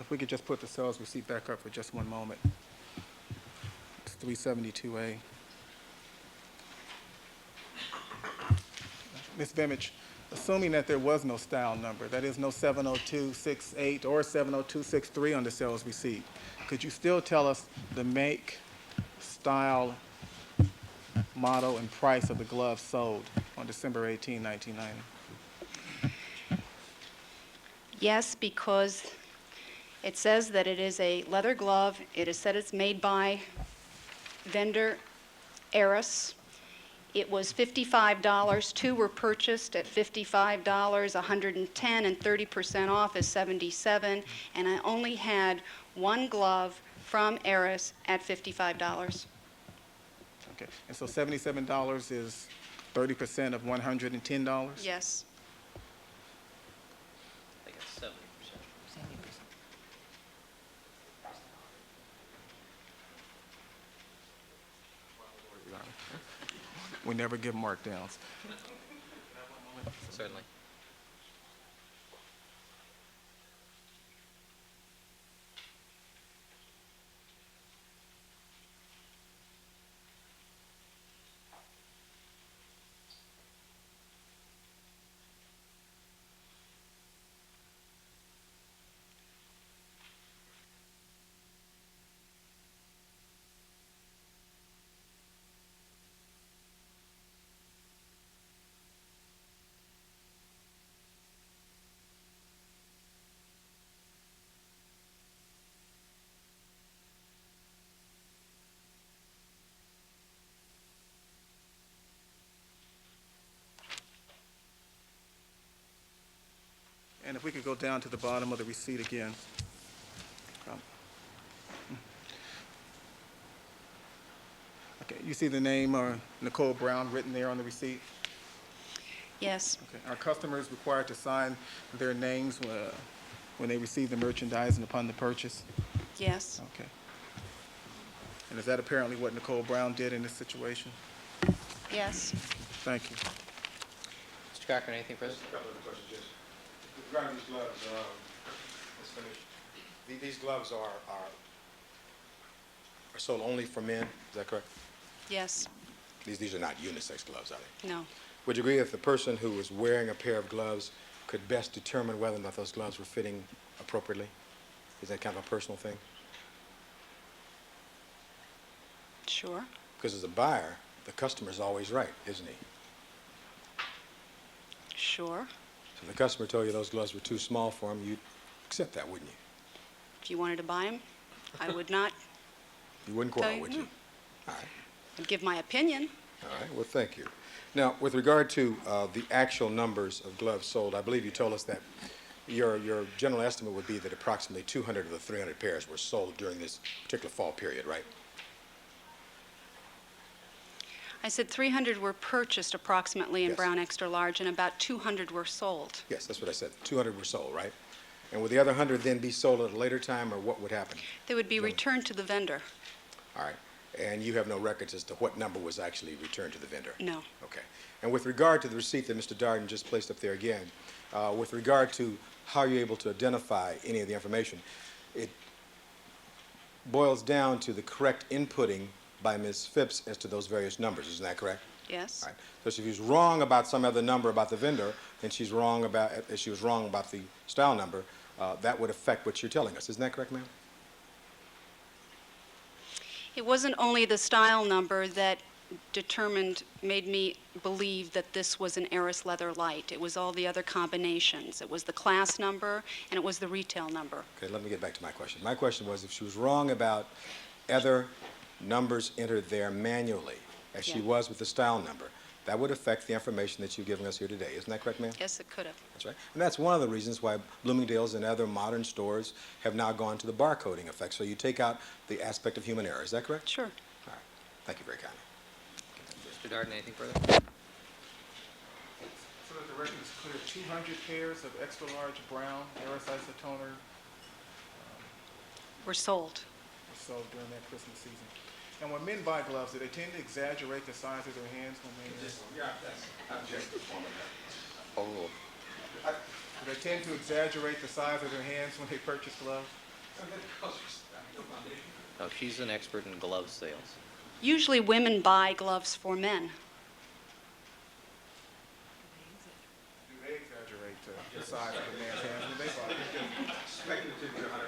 If we could just put the sales receipt back up for just one moment. It's 372A. Ms. Bimich, assuming that there was no style number, that is no 70268 or 70263 on the sales receipt, could you still tell us the make, style, model, and price of the gloves sold on December 18, 1990? Yes, because it says that it is a leather glove. It is said it's made by vendor Eris. It was $55. Two were purchased at $55, $110, and 30% off is $77. And I only had one glove from Eris at $55. Okay, and so $77 is 30% of $110? Yes. I think it's 70%. We never give markdowns. Certainly. And if we could go down to the bottom of the receipt again. Okay, you see the name Nicole Brown written there on the receipt? Yes. Okay. Are customers required to sign their names when they receive the merchandise and upon the purchase? Yes. Okay. And is that apparently what Nicole Brown did in this situation? Yes. Thank you. Mr. Cochran, anything further? Just a couple of questions, yes. Regarding these gloves, let's finish. These gloves are sold only for men, is that correct? Yes. These are not unisex gloves, are they? No. Would you agree if the person who was wearing a pair of gloves could best determine whether or not those gloves were fitting appropriately? Is that kind of a personal thing? Sure. Because as a buyer, the customer's always right, isn't he? Sure. So if the customer told you those gloves were too small for him, you'd accept that, wouldn't you? If you wanted to buy them, I would not. You wouldn't quarrel, would you? All right. I'd give my opinion. All right, well, thank you. Now, with regard to the actual numbers of gloves sold, I believe you told us that your general estimate would be that approximately 200 of the 300 pairs were sold during this particular fall period, right? I said 300 were purchased approximately in Yes. brown extra large, and about 200 were sold. Yes, that's what I said. 200 were sold, right? And would the other 100 then be sold at a later time, or what would happen? They would be No. returned to the vendor. All right. And you have no records as to what number was actually returned to the vendor? No. Okay. And with regard to the receipt that Mr. Darden just placed up there again, with regard to how you're able to identify any of the information, it boils down to the correct inputting by Ms. Phipps as to those various numbers. Isn't that correct? Yes. All right. So if she's wrong about some other number about the vendor, then she's wrong about, if she was wrong about the style number, that would affect what you're telling us. Isn't that correct, ma'am? It wasn't only the style number that made me believe that this was an Eris leather light. It was all the other combinations. It was the class number and it was the retail number. Okay, let me get back to my question. My question was if she was wrong about other numbers entered there manually, as she Yeah. was with the style number, that would affect the information that you're giving us here today. Isn't that correct, ma'am? Yes, it could have. That's right. And that's one of the reasons why Bloomingdale's and other modern stores have now gone to the barcoding effect. So you take out the aspect of human error. Is that correct? Sure. All right. Thank you very kindly. Mr. Darden, anything further? So that the record is clear, 200 pairs of extra large brown Eris isotoner Were sold. were sold during that Christmas season. And when men buy gloves, do they tend to exaggerate the size of their hands when they Overruled. do they tend to exaggerate the size of their hands when they purchase gloves? No, she's an expert in glove sales. Usually women buy gloves for men. Do they exaggerate the size of the man's hands when they buy it? Speculative, Your Honor.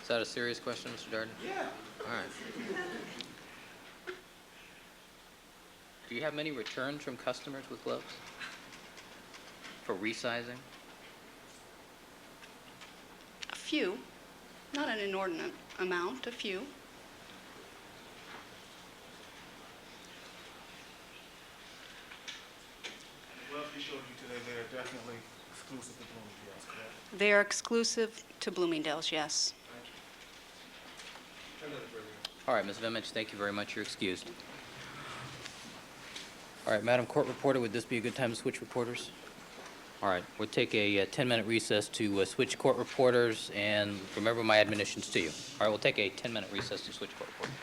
Is that a serious question, Mr. Darden? Yeah. All right. Do you have many returns from customers with gloves? For resizing? A few, not an inordinate amount, a few. The gloves we showed you today, they are definitely exclusive to Bloomingdale's, correct? They are exclusive to Bloomingdale's, yes. All right, Ms. Vimich, thank you very much. You're excused. All right, Madam Court Reporter, would this be a good time to switch reporters? All right, we'll take a 10-minute recess to switch court reporters, and remember my admonitions to you. All right, we'll take a 10-minute recess to switch court reporters.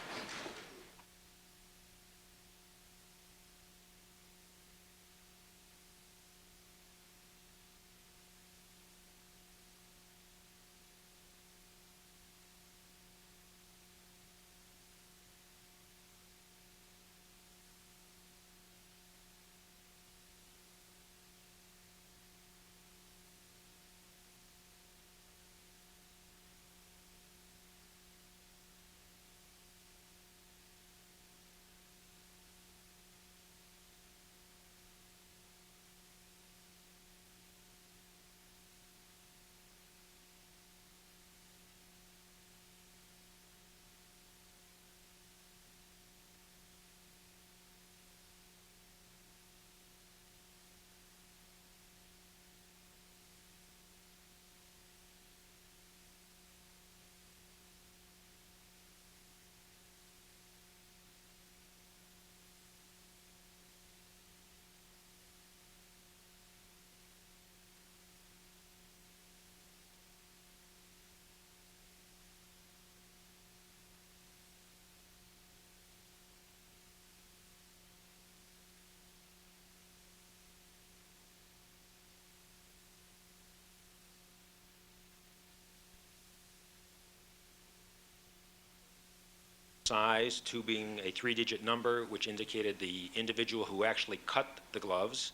Size, 2 being a 3-digit number, which indicated the individual who actually cut the gloves,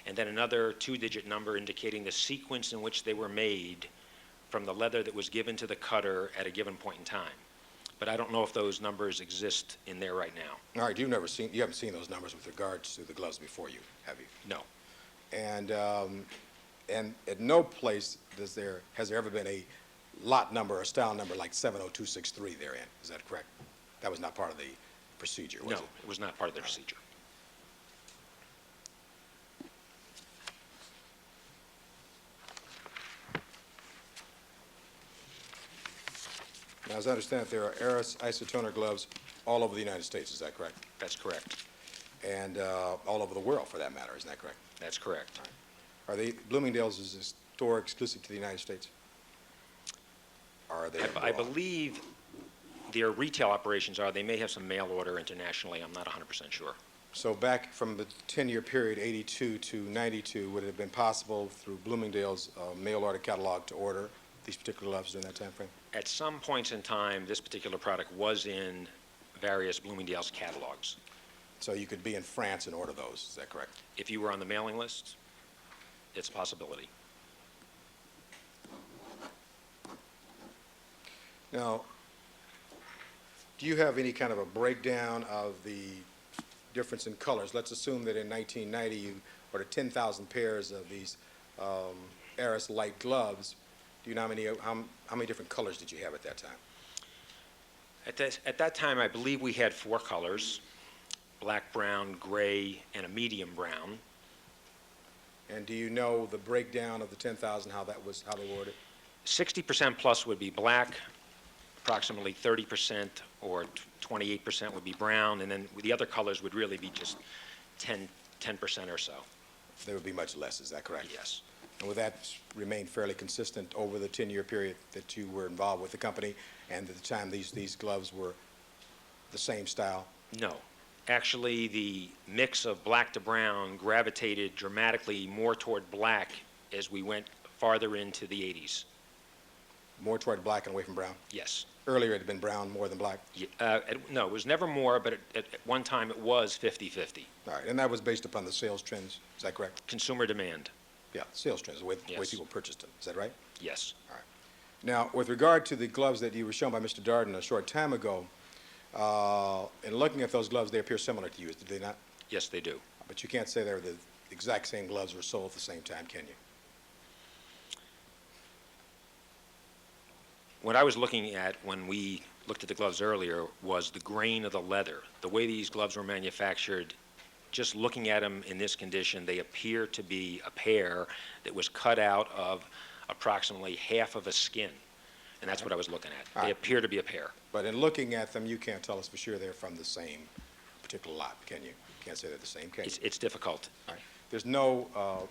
and then another 2-digit number indicating the sequence in which they were made from the leather that was given to the cutter at a given point in time. But I don't know if those numbers exist in there right now. All right, you haven't seen those numbers with regards to the gloves before you, have you? No. And at no place has there ever been a lot number or style number like 70263 therein. Is that correct? That was not part of the procedure, was No, it? it was not part of the procedure. Now, as I understand it, there are Eris isotoner gloves all over the United States. Is that correct? That's correct. And all over the world, for that matter. Isn't that correct? That's correct. Are they Bloomingdale's is a store exclusive to the United States? Or are they I abroad? believe their retail operations are, they may have some mail order internationally. I'm not 100% sure. So back from the 10-year period, 82 to 92, would it have been possible through Bloomingdale's mail order catalog to order these particular gloves during that time frame? At some points in time, this particular product was in various Bloomingdale's catalogs. So you could be in France and order those, is that correct? If you were on the mailing list, it's a possibility. Now, do you have any kind of a breakdown of the difference in colors? Let's assume that in 1990 you ordered 10,000 pairs of these Eris light gloves. Do you know how many different colors did you have at that time? At that time, I believe we had 4 colors: black, brown, gray, and a medium brown. And do you know the breakdown of the 10,000, how they were ordered? 60% plus would be black, approximately 30% or 28% would be brown, and then the other colors would really be just 10% or so. There would be much less, is that correct? Yes. And would that remain fairly consistent over the 10-year period that you were involved with the company, and at the time these gloves were the same style? No. Actually, the mix of black to brown gravitated dramatically more toward black as we went farther into the 80s. more toward black and away from brown? Yes. Earlier it had been brown more than black? No, it was never more, but at one time it was 50-50. All right, and that was based upon the sales trends, is that correct? Consumer demand, Yeah, sales trends, the way Yes. people purchased them, is that right? yes. All right. Now, with regard to the gloves that you were shown by Mr. Darden a short time ago, in looking at those gloves, they appear similar to you, did they not? Yes, they do. But you can't say they're the exact same gloves were sold at the same time, can you? What I was looking at when we looked at the gloves earlier was the grain of the leather. The way these gloves were manufactured, just looking at them in this condition, they appear to be a pair that was cut out of approximately half of a skin. And that's what I was looking at. All They right. appear to be a pair. But in looking at them, you can't tell us for sure they're from the same particular lot, can you? Can't say they're the same, can you? It's difficult. All right. There's no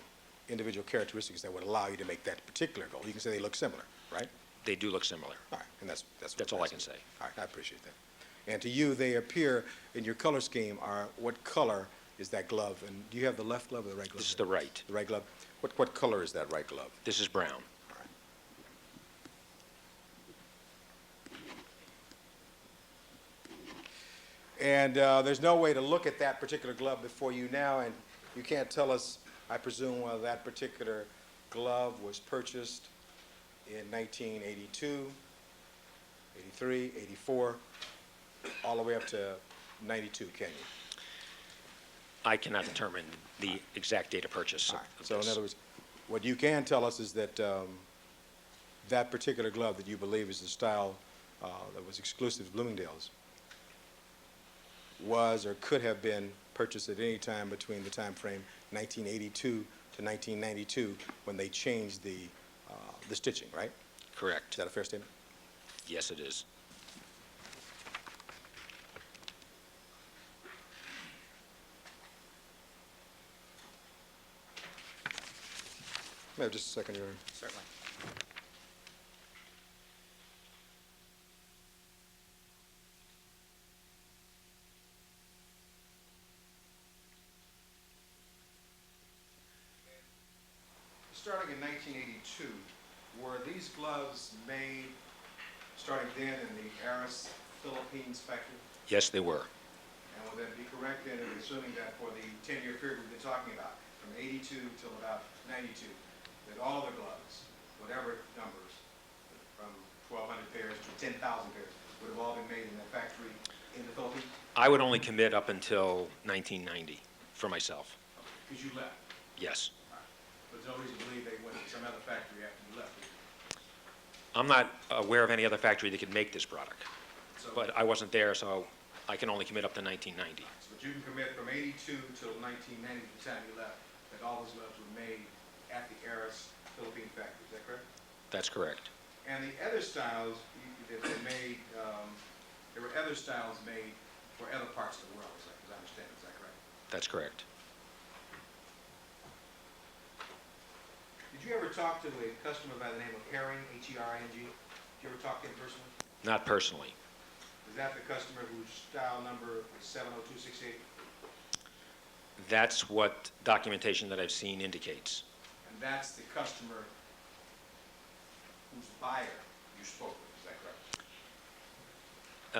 individual characteristics that would allow you to make that particular goal. You can say they look similar, right? They do look similar. All right, and that's That's all I can say. All right, I appreciate that. And to you, they appear in your color scheme are, what color is that glove? And do you have the left glove or the right glove? This is the right. The right glove? What color is that right glove? This is brown. All right. And there's no way to look at that particular glove before you now, and you can't tell us, I presume, whether that particular glove was purchased in 1982, 83, 84, all the way up to 92, can you? I cannot determine the exact date of purchase All of right. So in this. other words, what you can tell us is that that particular glove that you believe is the style that was exclusive to Bloomingdale's was or could have been purchased at any time between the time frame 1982 to 1992 when they changed the stitching, right? Correct. Is that a fair statement? Yes, it is. May I have just a second, Your Honor? Certainly. Starting in 1982, were these gloves made, starting then, in the Aris, Philippines factory? Yes, they were. And will that be correct then, in assuming that for the 10-year period we've been talking about, from 82 till about 92, that all the gloves, whatever numbers, from 1,200 pairs to 10,000 pairs, would have all been made in that factory in the Philippines? I would only commit up until 1990 for myself. Because you left. Yes. But there's no reason to believe they went to some other factory after you left. I'm not aware of any other factory that could make this product, So, but I wasn't there, so I can only commit up to 1990. but you can commit from 82 till 1990, the time you left, that all those gloves were made at the Aris Philippine factory. Is that correct? That's correct. And the other styles that were made, there were other styles made for other parts of the world, as I understand. Is that correct? That's correct. Did you ever talk to a customer by the name of Herring, H-E-R-I-N-G? Did you ever talk to him personally? Not personally. Is that the customer whose style number is 70268? That's what documentation that I've seen indicates. And that's the customer whose buyer you spoke with, is that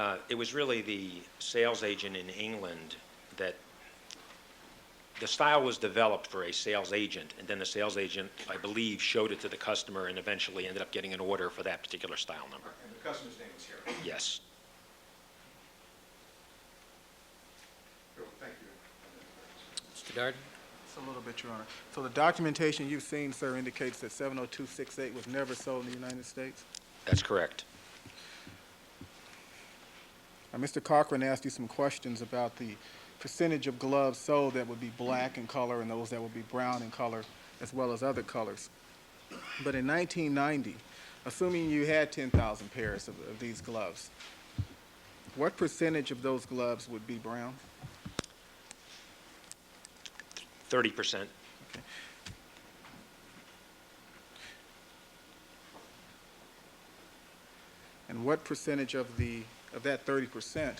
correct? It was really the sales agent in England that the style was developed for a sales agent, and then the sales agent, I believe, showed it to the customer and eventually ended up getting an order for that particular style number. And the customer's name is Herring. Yes. Thank you. Mr. Darden? It's a little bit, Your Honor. So the documentation you've seen, sir, indicates that 70268 was never sold in the United States? That's correct. Mr. Cochran asked you some questions about the percentage of gloves sold that would be black in color and those that would be brown in color, as well as other colors. But in 1990, assuming you had 10,000 pairs of these gloves, what percentage of those gloves would be brown? 30%. And what percentage of that 30%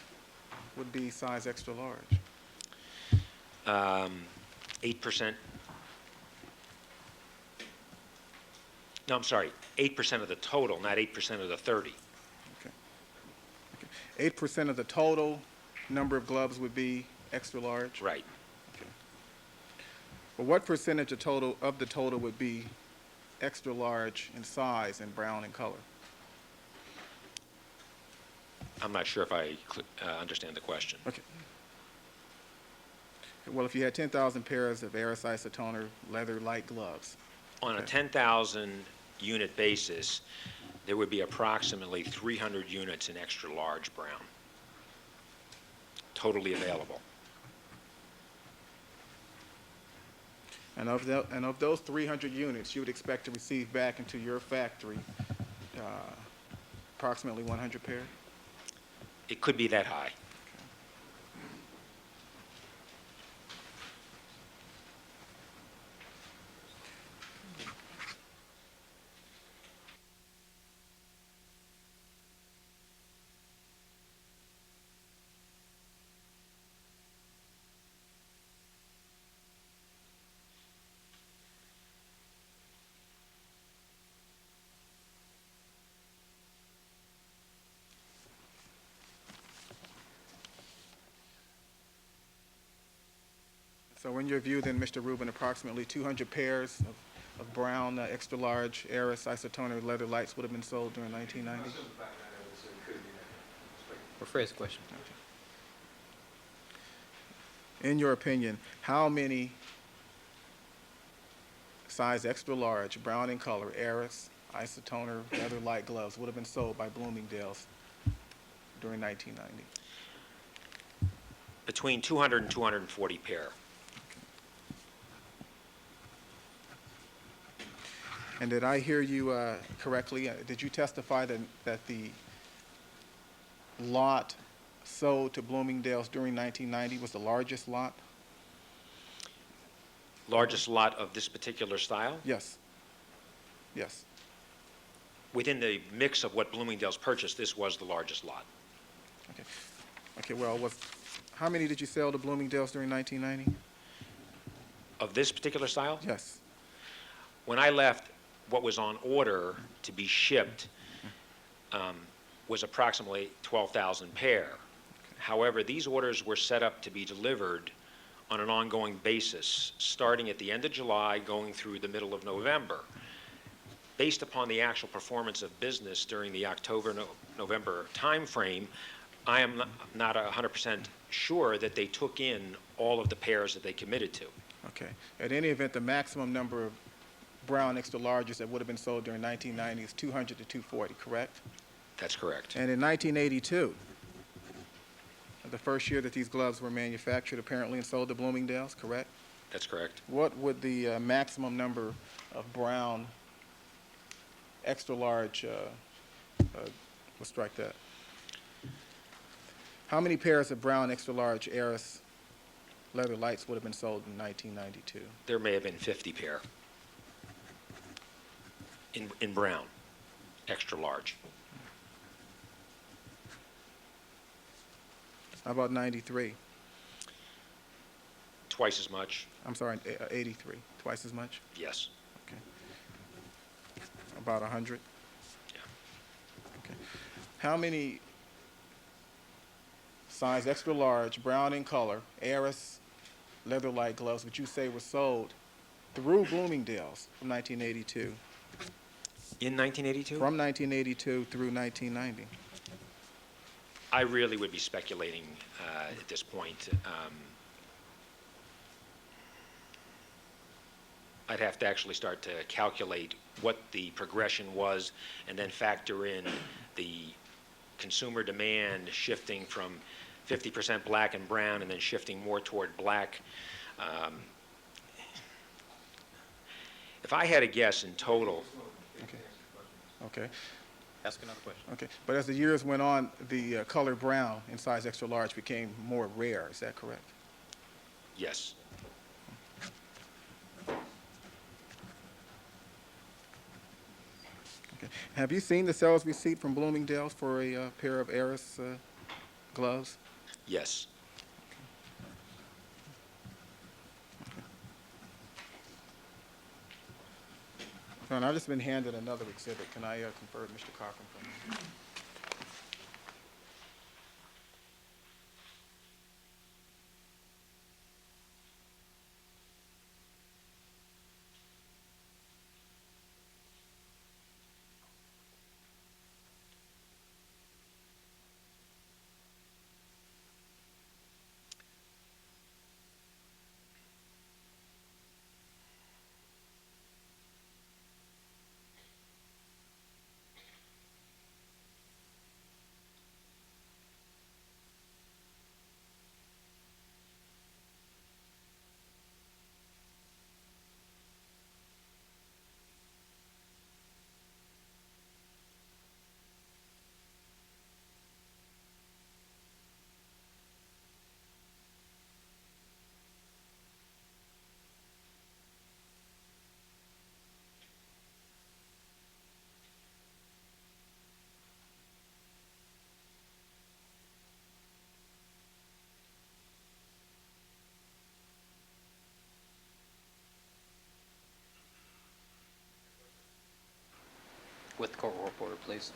would be size extra large? 8%. No, I'm sorry, 8% of the total, not 8% of the 30. Okay. 8% of the total number of gloves would be extra large? Right. Okay. Well, what percentage of the total would be extra large in size and brown in color? I'm not sure if I understand the question. Okay. Well, if you had 10,000 pairs of Aris isotoner leather light gloves, On a okay. 10,000 unit basis, there would be approximately 300 units in extra large brown, totally available. And of those 300 units, you would expect to receive back into your factory approximately 100 pairs? It could be that high. So in your view, then, Mr. Rubin, approximately 200 pairs of brown extra large Aris isotoner leather lights would have been sold during 1990? Rephrase the question. In your opinion, how many size extra large, brown in color, Aris isotoner leather light gloves would have been sold by Bloomingdale's during 1990? Between 200 and 240 pair. And did I hear you correctly? Did you testify that the lot sold to Bloomingdale's during 1990 was the largest lot? Largest lot of this particular style? Yes. Yes. Within the mix of what Bloomingdale's purchased, this was the largest lot. Okay. Okay, well, how many did you sell to Bloomingdale's during 1990? Of this particular style? Yes. When I left, what was on order to be shipped was approximately 12,000 pair. However, these orders were set up to be delivered on an ongoing basis, starting at the end of July, going through the middle of November. Based upon the actual performance of business during the October-November timeframe, I am not 100% sure that they took in all of the pairs that they committed to. Okay. At any event, the maximum number of brown extra larges that would have been sold during 1990 is 200 to 240, correct? That's correct. And in 1982, the first year that these gloves were manufactured apparently and sold to Bloomingdale's, correct? That's correct. What would the maximum number of brown extra large, let's strike that. How many pairs of brown extra large Aris leather lights would have been sold in 1992? There may have been 50 pair in brown, extra large. How about 93? Twice as much, I'm sorry, 83, twice as much? yes. Okay. About 100? Yeah. Okay. How many size extra large, brown in color, Aris leather light gloves would you say were sold through Bloomingdale's from 1982? In 1982? From 1982 through 1990? I really would be speculating at this point. I'd have to actually start to calculate what the progression was and then factor in the consumer demand shifting from 50% black and brown and then shifting more toward black. If I had a guess in total, Okay. Okay. Ask another question. Okay. But as the years went on, the color brown in size extra large became more rare. Is that correct? yes. Okay. Have you seen the sales receipt from Bloomingdale's for a pair of Aris gloves? Yes. And I've just been handed another exhibit. Can I confer with Mr. Cochran for a moment? With the court reporter, please.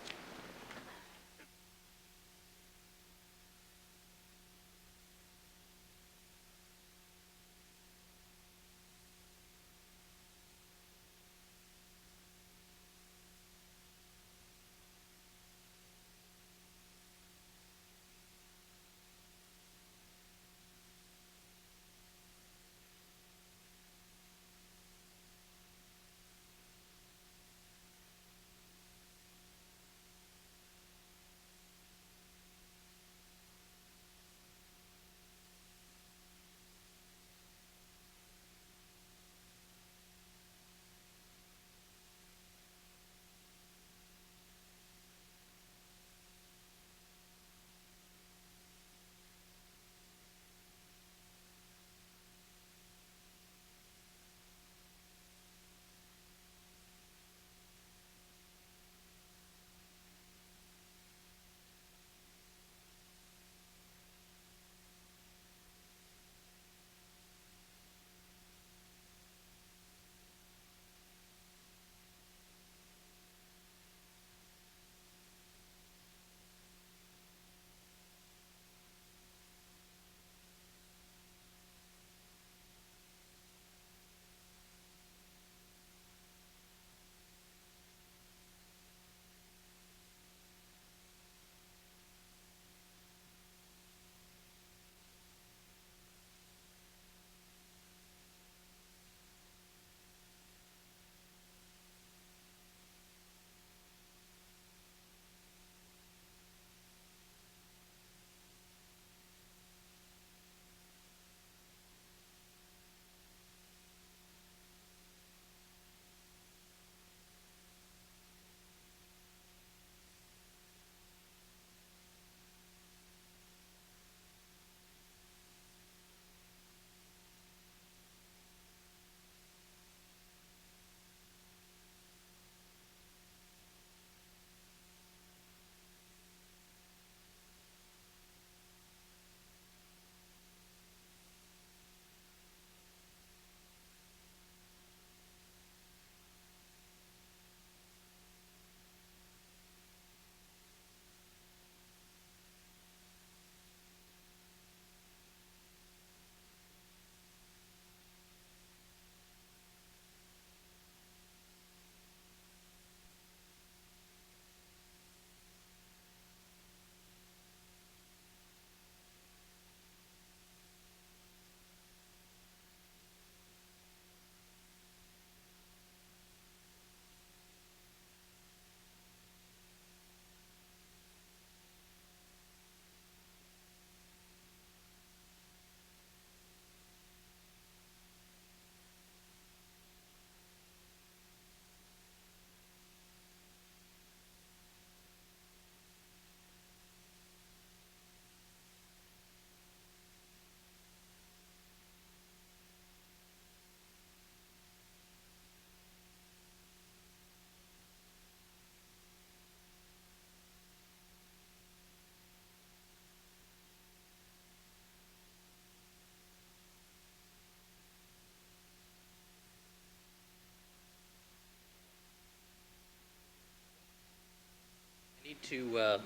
need to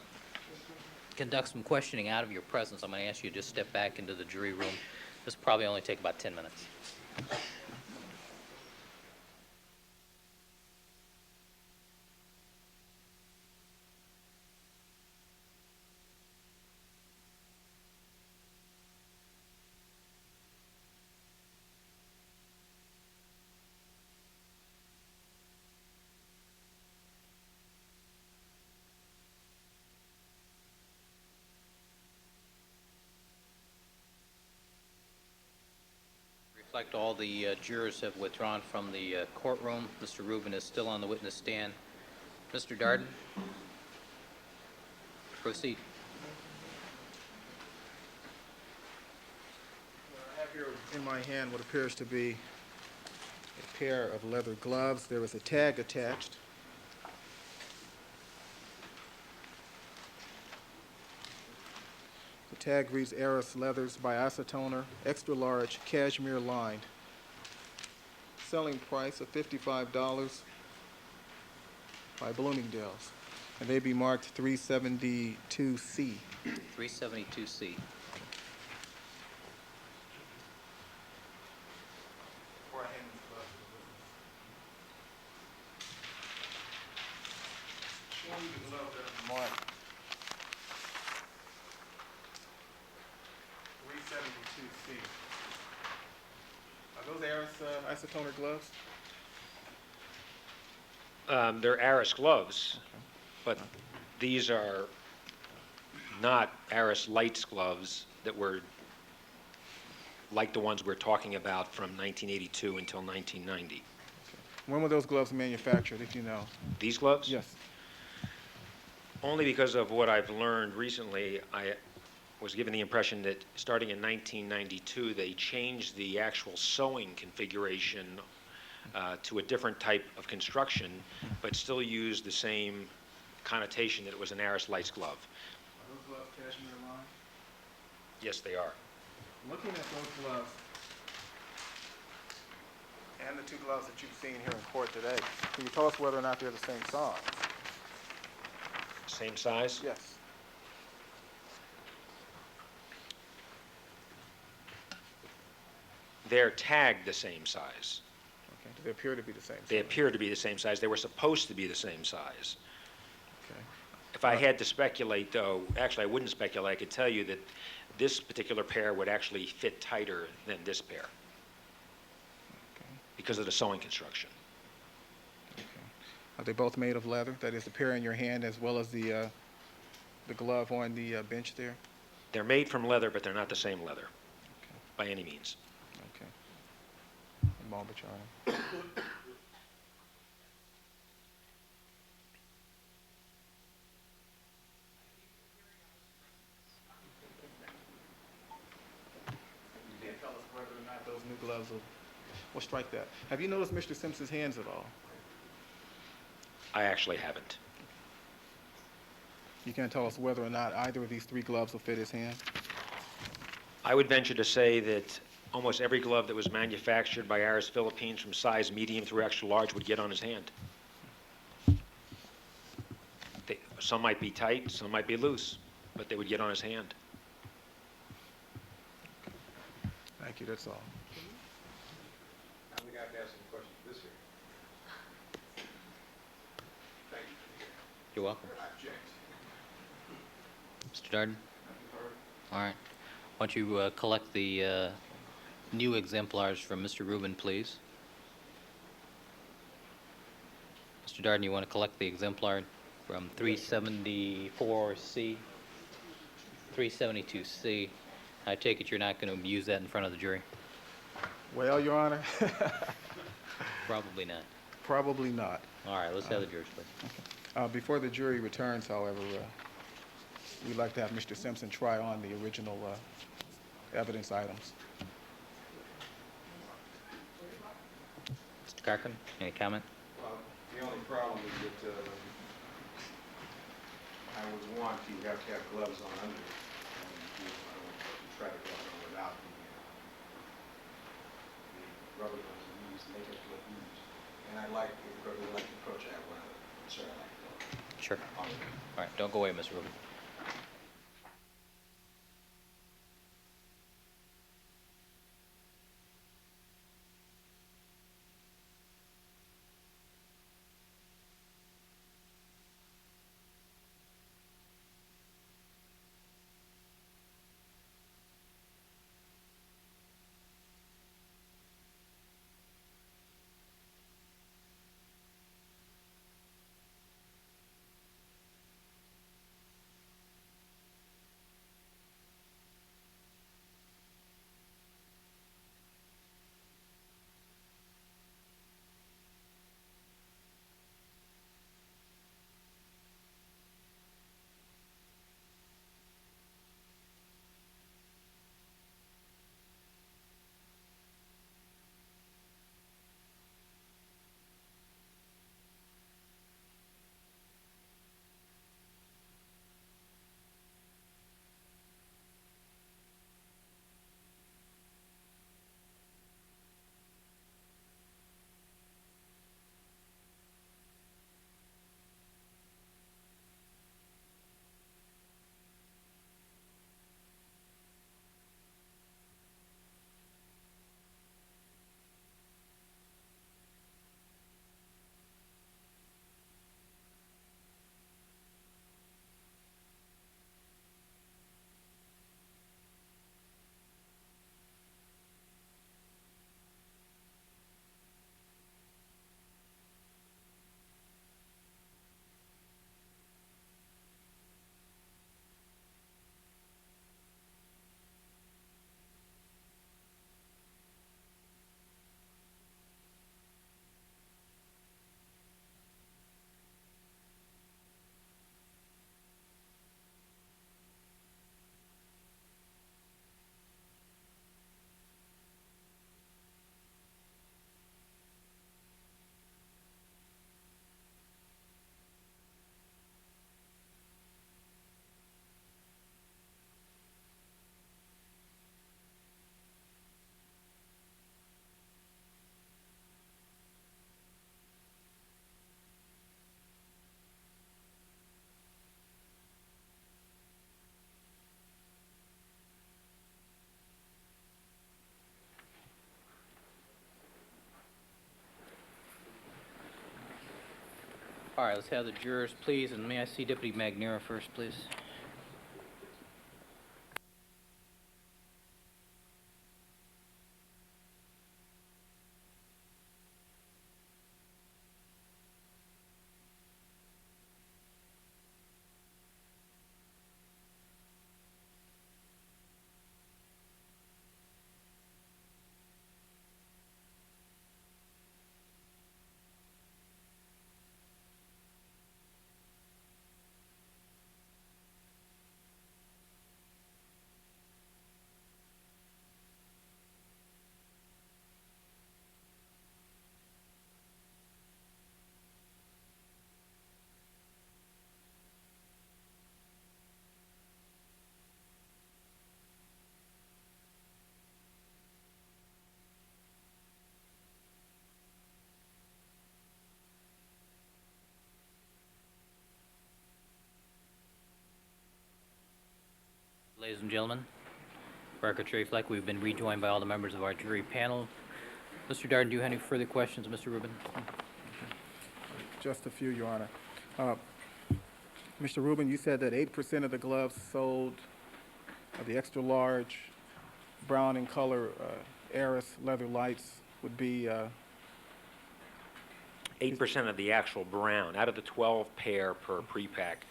conduct some questioning out of your presence. I'm going to ask you to just step back into the jury room. This will probably only take about 10 minutes. Reflect all the jurors have withdrawn from the courtroom. Mr. Rubin is still on the witness stand. Mr. Darden, proceed. I have here in my hand what appears to be a pair of leather gloves. There is a tag attached. The tag reads Eris Leathers by Isotoner, extra large, cashmere lined. Selling price of $55 by Bloomingdale's. And they be marked 372C. 372C. Showing you the glove that are marked 372C. Are those Eris Isotoner gloves? They're Aris gloves, but these are not Aris Lights gloves that were like the ones we're talking about from 1982 until 1990. When were those gloves manufactured, if you know? These gloves? Yes. Only because of what I've learned recently, I was given the impression that starting in 1992, they changed the actual sewing configuration to a different type of construction, but still used the same connotation that it was an Aris Lights glove. Are those gloves cashmere lined? Yes, they are. Looking at those gloves and the two gloves that you've seen here in court today, can you tell us whether or not they're the same size? Same size? Yes. They're tagged the same size. Okay. Do they appear to be the same size? They appear to be the same size. They were supposed to be the same size. Okay. If I had to speculate, though, actually I wouldn't speculate. I could tell you that this particular pair would actually fit tighter than this pair Okay. because of the sewing construction. Okay. Are they both made of leather? That is, the pair in your hand as well as the glove on the bench there? They're made from leather, but they're not the same leather Okay. by any means. Okay. One moment, Your Honor. You can't tell us whether or not those new gloves will... Well, strike that. Have you noticed Mr. Simpson's hands at all? I actually haven't. You can't tell us whether or not either of these three gloves will fit his hand? I would venture to say that almost every glove that was manufactured by Aris Philippines from size medium through extra large would get on his hand. Some might be tight, some might be loose, but they would get on his hand. Thank you, that's all. I'm the guy to ask some questions this here. Thank you. You're welcome. I object. Mr. Darden? All right. Why don't you collect the new exemplars from Mr. Rubin, please? Mr. Darden, you want to collect the exemplar from 374C, 372C. I take it you're not going to use that in front of the jury? Well, Your Honor, Probably not. probably not. All right, let's have the jurors, please. Before the jury returns, however, we'd like to have Mr. Simpson try on the original evidence items. Mr. Cochran, any comment? Well, the only problem is that I would want you to have gloves on under it. And I don't want to try to gloves on without the rubber gloves that you use to make it look used. And I like the approach I have one of the concern I like. Sure. All right, don't go away, Mr. Rubin. All right, let's have the jurors, please, and may I see Deputy Magnera first, please? Ladies and gentlemen, record reflect we've been rejoined by all the members of our jury panel. Mr. Darden, do you have any further questions, Mr. Rubin? Just a few, Your Honor. Mr. Rubin, you said that 8% of the gloves sold of the extra large brown in color Aris leather lights would be 8% of the actual brown. Out of the 12 pair per pre-pack,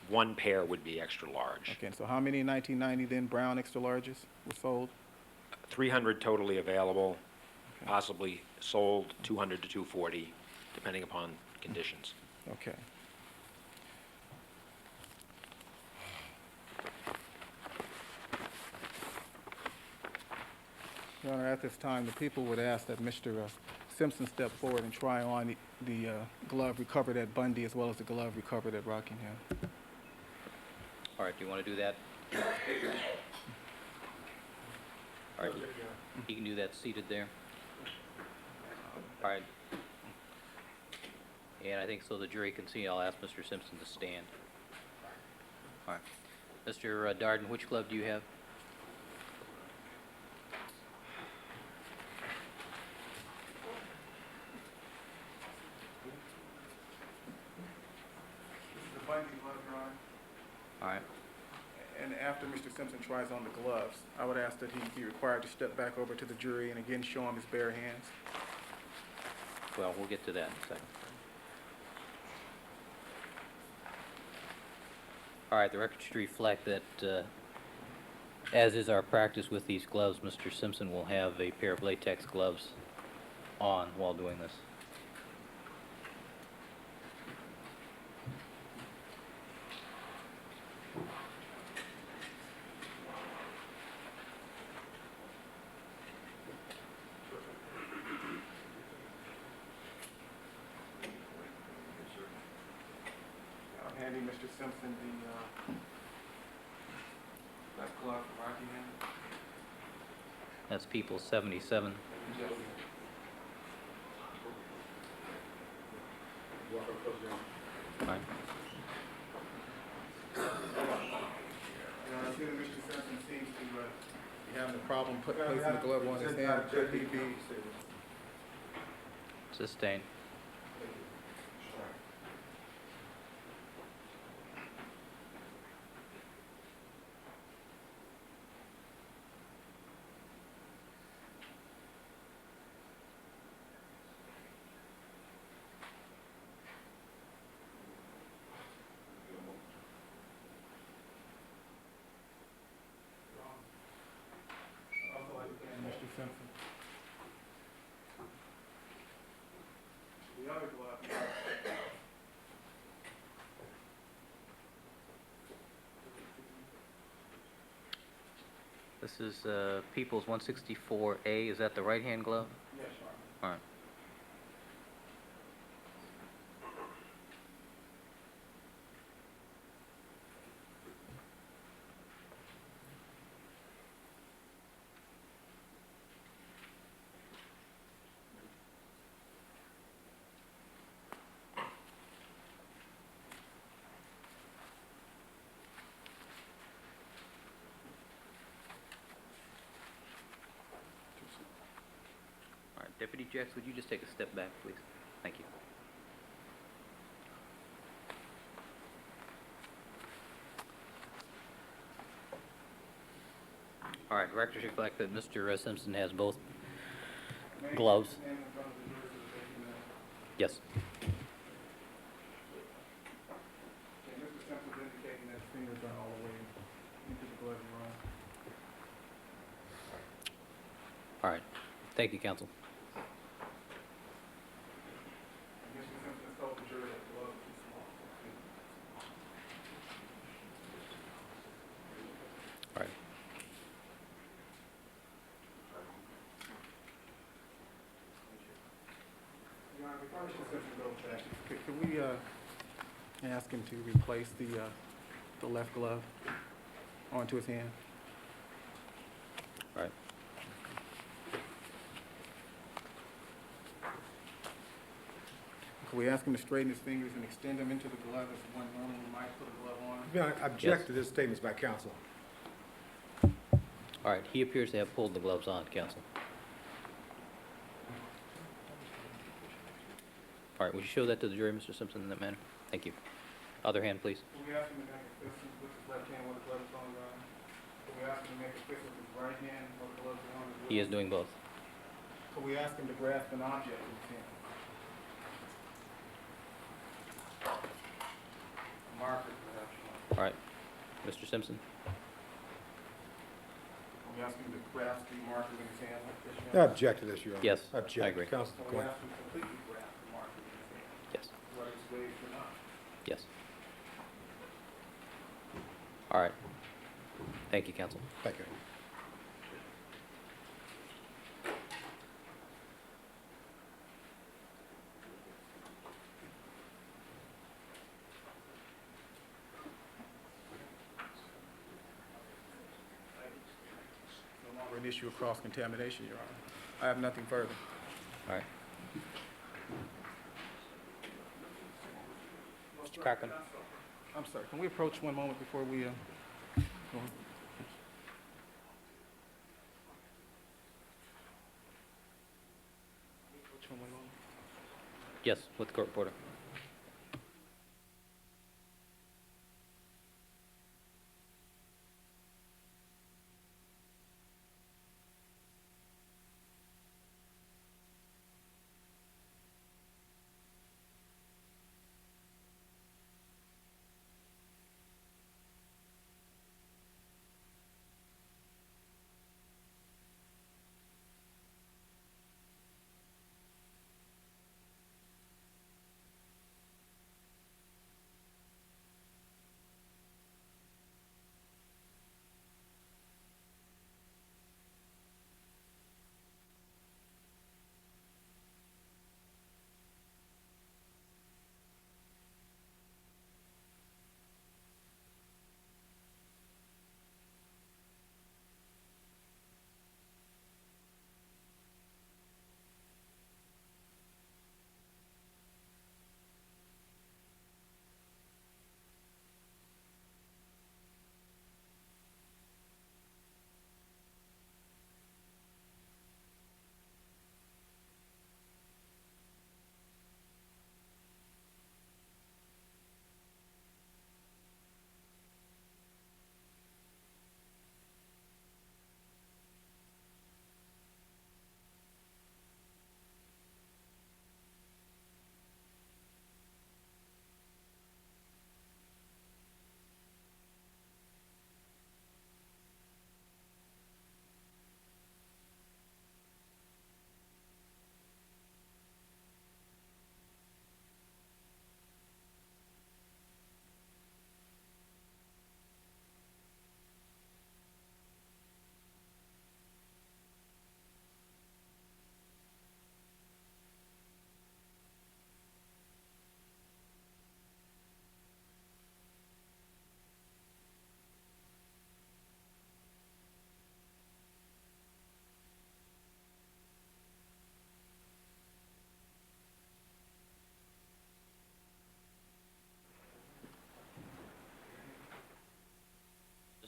one pair would be extra large. okay. So how many in 1990 then brown extra larges were sold? 300 totally available, possibly sold 200 to 240, depending upon conditions. Okay. Your Honor, at this time, the people would ask that Mr. Simpson step forward and try on the glove recovered at Bundy as well as the glove recovered at Rockingham. All right, do you want to do that? All right, you can do that seated there. All right. And I think so the jury can see, I'll ask Mr. Simpson to stand. All right. Mr. Darden, which glove do you have? The binding glove, Your Honor. All right. And after Mr. Simpson tries on the gloves, I would ask that he be required to step back over to the jury and again show him his bare hands. Well, we'll get to that in a second. All right, the record should reflect that, as is our practice with these gloves, Mr. Simpson will have a pair of latex gloves on while doing this. I'm handing Mr. Simpson the left glove from Rocky hand. That's People 77. Yes. All right. I see that Mr. Simpson seems to be having a problem placing the glove on his hand. Could he be? Sustained. Also like to hand Mr. Simpson the other glove. This is People's 164A. Is that the right-hand glove? Yes, Your Honor. All right. All right, Deputy Jax, would you just take a step back, please? Thank you. All right, records reflect that Mr. Simpson has both gloves. Stand in front of the jury so that they can, Yes. and Mr. Simpson's indicating that his fingers are all the way into the glove, Your Honor. All right. Thank you, counsel. And Mr. Simpson has told the jury that the glove is too small. All right. Your Honor, before Mr. Simpson goes back, could we ask him to replace the left glove onto his hand? All right. Could we ask him to straighten his fingers and extend them into the glove as one normally might put a glove on? May I object Yes. to this statement by counsel? All right. He appears to have pulled the gloves on, counsel. All right. Would you show that to the jury, Mr. Simpson, in that manner? Thank you. Other hand, please. Could we ask him to make a fist with his left hand while the glove is on, Your Honor? Could we ask him to make a fist with his right hand while the glove is on as well? He is doing both. Could we ask him to grasp an object in his hand? A marker, perhaps, Your Honor. All right. Mr. Simpson? Could we ask him to grasp the marker in his hand like this, Your I Honor? object to this, Your Honor. Yes, I Object. agree. Counsel, Could go we ahead. ask him to completely grasp the marker in his hand, Yes. whether it's waved or not? Yes. All right. Thank you, counsel. Thank you. No longer an issue of cross-contamination, Your Honor. I have nothing further. All right. Mr. Cochran? I'm sorry, can we approach one moment before we, go on? Approach one moment. Yes, with the court reporter.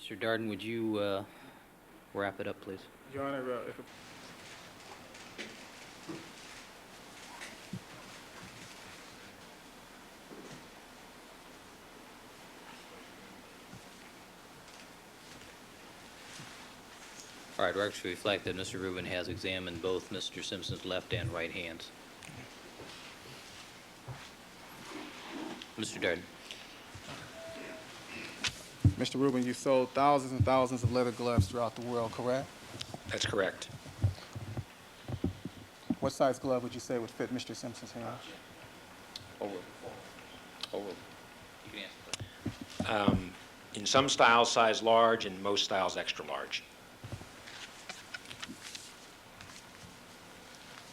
Mr. Darden, would you wrap it up, please? Your Honor, if it- All right, records reflect that Mr. Rubin has examined both Mr. Simpson's left and right hands. Mr. Darden. Mr. Rubin, you sold thousands and thousands of leather gloves throughout the world, correct? That's correct. What size glove would you say would fit Mr. Simpson's hand? Over. You can answer that. In some styles, size large, in most styles, extra large.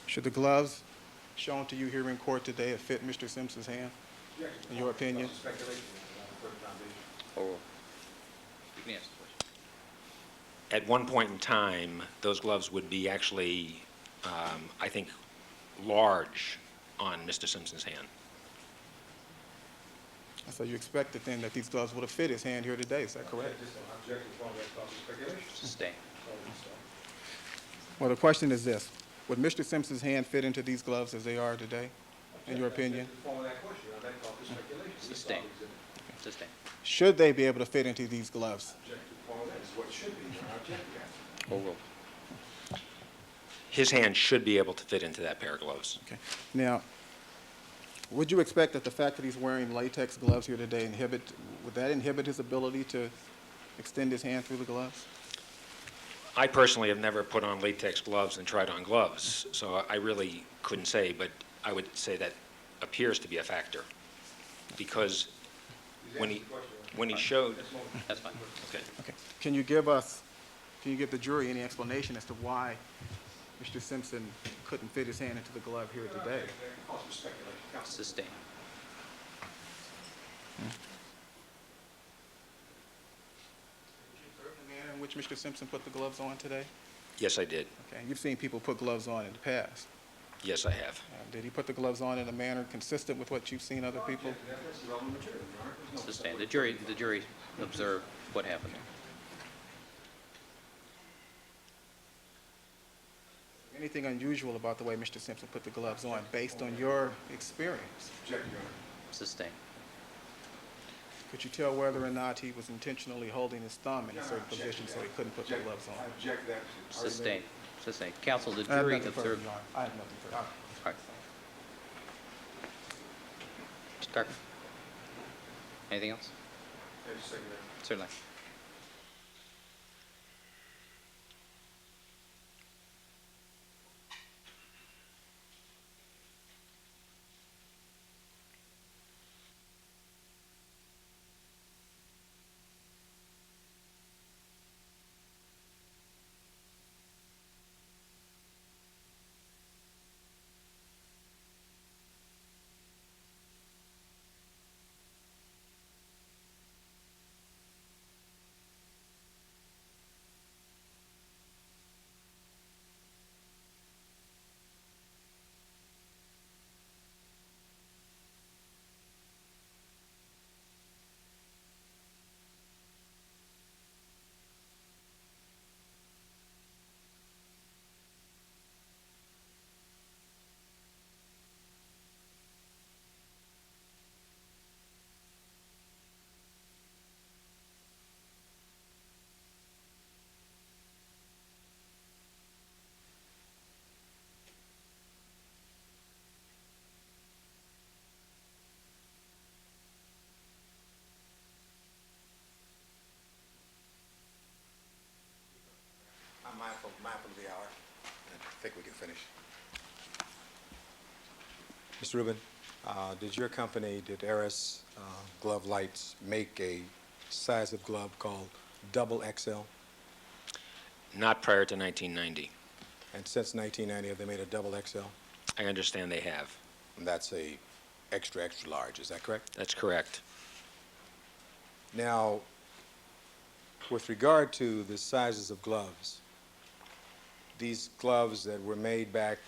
Should the gloves shown to you here in court today have fit Mr. Simpson's hand, in your opinion? Over. You can answer the question. At one point in time, those gloves would be actually, I think, large on Mr. Simpson's hand. So you expected then that these gloves would have fit his hand here today, is that correct? Sustain. Well, the question is this: would Mr. Simpson's hand fit into these gloves as they are today, in your opinion? Sustain. Sustain. Should they be able to fit into these gloves? Overruled. His hand should be able to fit into that pair of gloves. Okay. Now, would you expect that the fact that he's wearing latex gloves here today would that inhibit his ability to extend his hand through the gloves? I personally have never put on latex gloves and tried on gloves, so I really couldn't say, but I would say that appears to be a factor. Because when he showed... That's fine. Okay. Okay. Can you give the jury any explanation as to why Mr. Simpson couldn't fit his hand into the glove here today? Sustain. The manner in which Mr. Simpson put the gloves on today? Yes, I did. Okay. You've seen people put gloves on in the past. Yes, I have. Did he put the gloves on in a manner consistent with what you've seen other people? Sustained. The jury observed what happened. Anything unusual about the way Mr. Simpson put the gloves on based on your experience? Sustained. Could you tell whether or not he was intentionally holding his thumb in a certain position so he couldn't put the gloves on? Object that. Sustained. Sustained. Counsel, the I have jury nothing further, observed. Your Honor. I have nothing further. All right. Mr. Cochran? Anything else? Certainly. I'm mindful of the hour. I think we can finish. Mr. Rubin, did your company, did Eris Glove Lights, make a size of glove called double XL? Not prior to 1990. And since 1990, have they made a double XL? I understand they have. And that's a extra, extra large, is that correct? That's correct. Now, with regard to the sizes of gloves, these gloves that were made back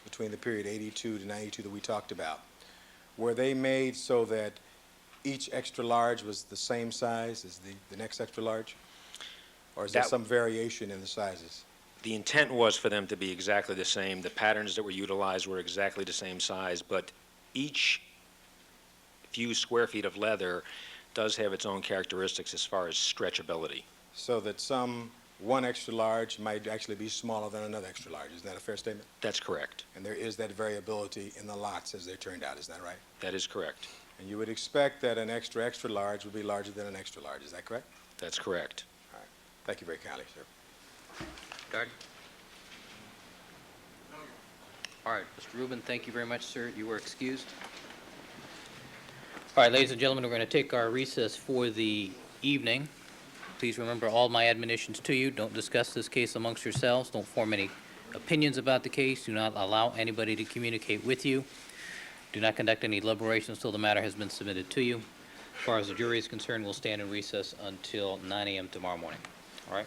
between the period 82 to 92 that we talked about, were they made so that each extra large was the same size as the next extra large? Or is there That- some variation in the sizes? The intent was for them to be exactly the same. The patterns that were utilized were exactly the same size, but each few square feet of leather does have its own characteristics as far as stretchability. So that one extra large might actually be smaller than another extra large. Is that a fair statement? That's correct. And there is that variability in the lots as they turned out, is that right? That is correct. And you would expect that an extra, extra large would be larger than an extra large, is that correct? That's correct. All right. Thank you very kindly, sir. Darden? All right, Mr. Rubin, thank you very much, sir. You were excused. All right, ladies and gentlemen, we're going to take our recess for the evening. Please remember all my admonitions to you. Don't discuss this case amongst yourselves. Don't form any opinions about the case. Do not allow anybody to communicate with you. Do not conduct any deliberations until the matter has been submitted to you. As far as the jury is concerned, we'll stand in recess until 9 a.m. tomorrow morning. All right?